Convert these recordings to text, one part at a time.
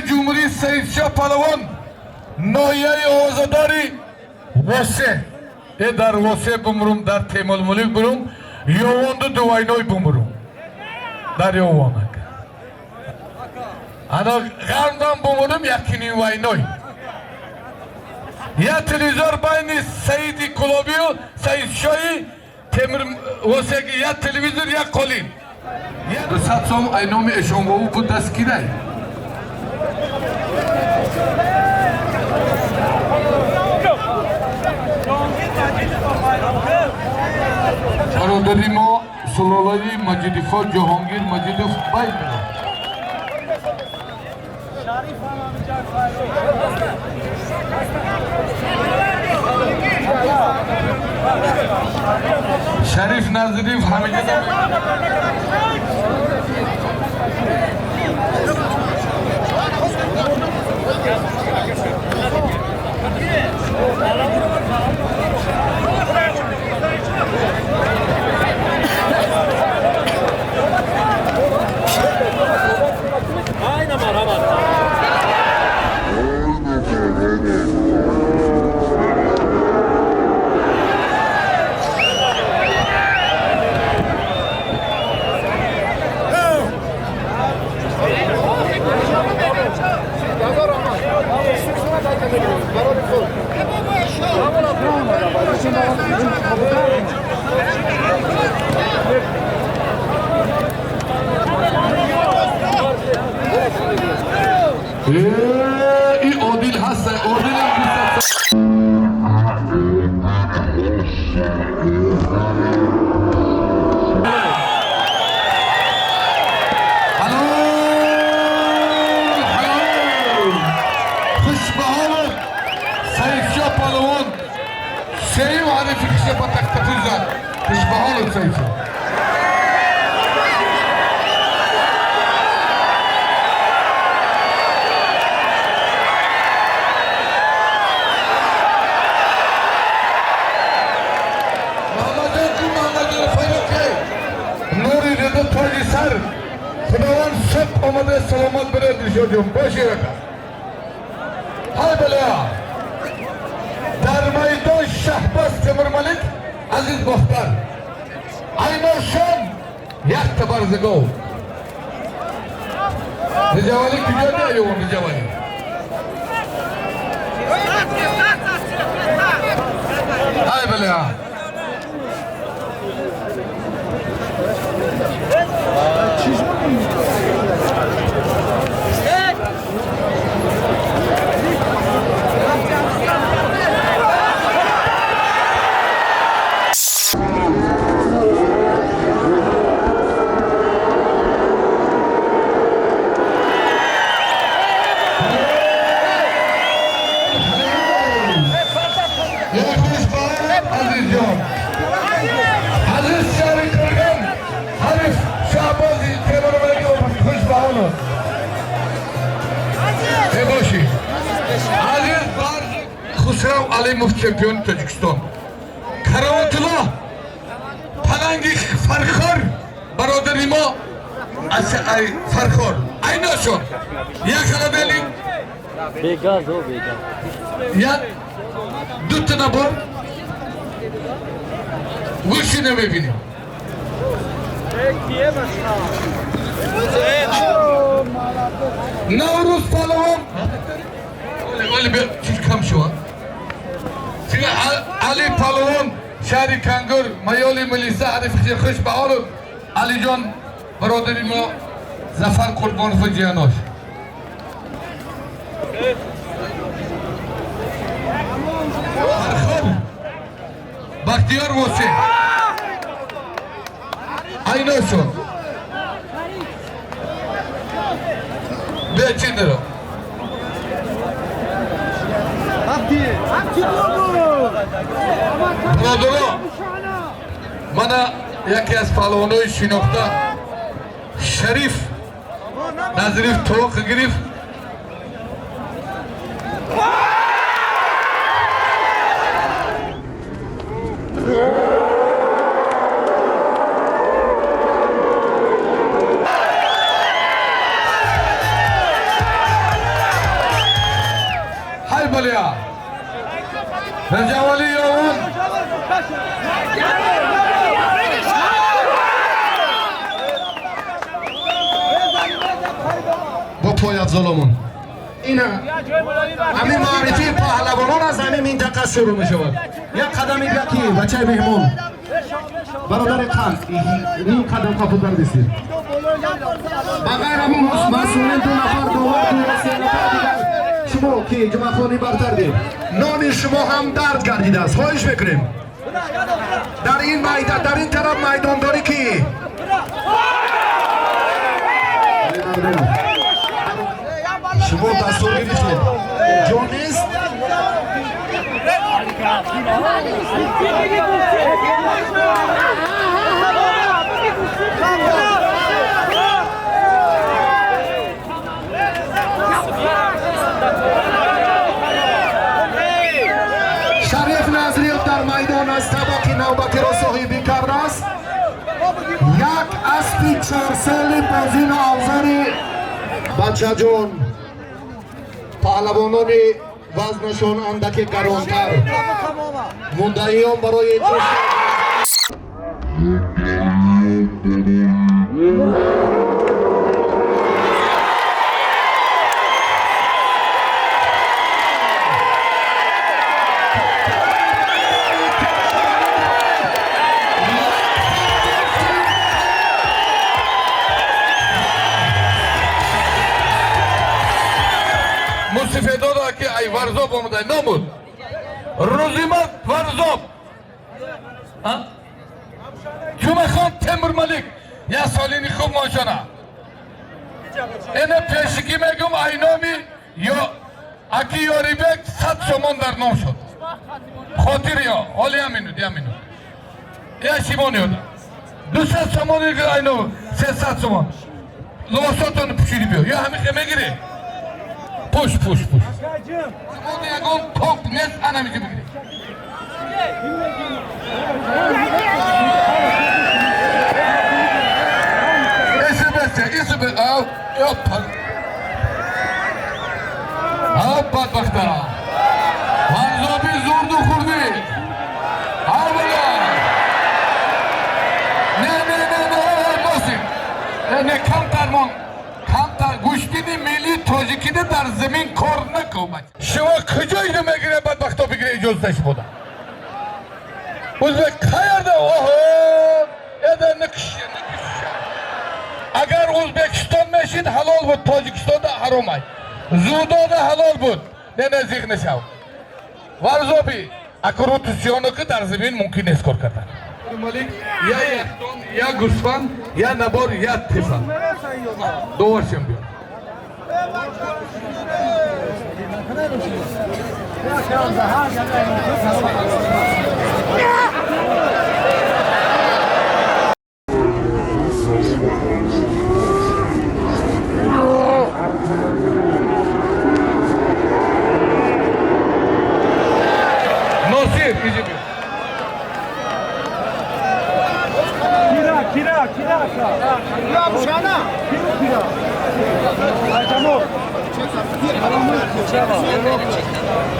جمهوری سید شاه پهلوان ناحیه آزاداری واسه در واسه بمرم در تیمال ملک برم یواند دوینای بمرم در یوانک انا غرمدان بمرم یکینی وینای یا تلویزیون بین سید کلابی و سید شاهی تمر واسه یا تلویزیون یا قلین یا 200 سوم اینام اشون و بود دست کیده برادری ما سلالای مجیدیفا جهانگیر مجیدیف باید شریف نظریف همه این عادل هست عادل هست خوشبحال سید شاه پهلوان شیء معرفی کشه با تختفوزن خوشبحال سید شاه خداوند صبح آمده سلامت بره دلشاد جون باشی رکن های بلیا در میدان شهباز تیمور ملک عزیز باختر اینا شام یک تبرزگو رجوالی کجا نیایو رجوالی های بلیا خسرو علیموف چمپیون تاجیکستان کراوتلا پلنگی فرخار برادری ما از فرخار اینا شد یک خلا بیلیم بیگاز او بیگاز یا دو تا نبار گوشی نمیبینیم نوروز پهلوان ولی به چیز کم شد علی پهلوان شهری کنگر مایالی ملیسه عرفی خوش به حال علی جان برادری ما زفر قربان فجیاناش بختیار واسه اینا شد بیچین درو برادرها من یکی از پهلوانای شناخته شریف نظریف توق گرفت بالیا رجوالی یاون با پایت ظلمون این همین معرفی پهلوانان از همین منطقه شروع می شود. یک قدم یکی بچه مهمون برادر قند این قدم کافوتر دستید بغیر همون مسئولین دو نفر دوار دو سه نفر دیگر شما که جمعه خانی برتر دید نان شما هم درد گردیده است. خواهش بکنیم در این میدان در این طرف میدان داری که شما دستور گرفتید جا نیست شریف نظریف در میدان است طبق نوبتی را صاحبی کرده است. یک اسبی 4 ساله بازین آوزاری بچه جون پهلوانان وزنشان اندکی گرانتر مدعیان برای جوش مصطفی دادا که ای ورزاب آمده نمود روزیمت ورزاب جمعه خان تیمور ملک یا سالینی خوب ماشانه اینه پیشگی میگم اینامی یا اکی یاری بک 100 شمان در نام شد خاطر یا حالی همینو یا شیمانی ہوتا 200 شمانی که اینو 300 شمان لباساتون پوشیدی بیو یا همین که میگیری پوش شما دیگون توپ نیست انا میگه بگیری ایسو بسته آو بدبختا ورزابی زوردو خوردی آو بلا نه باسیم نه کمتر گوشتینی ملی تاجیکینی در زمین کار نکن شما کجایی رو میگیره بدبختا بگیره اجازتش بوده ازبک خیرده اوه ایده نکشه اگر ازبکستان میشید حلال بود تاجیکستان ده حرام ای زودان حلال بود نه نزدیک نشو ورزابی اکروتسیونو که در زمین ممکن است کار کردن ملک یا یختان یا گوسفند یا نبار یا تیفن دوارشم بیاد ناصر ایجی بیاد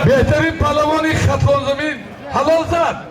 بهترین پهلوانی خطران زمین حلال زد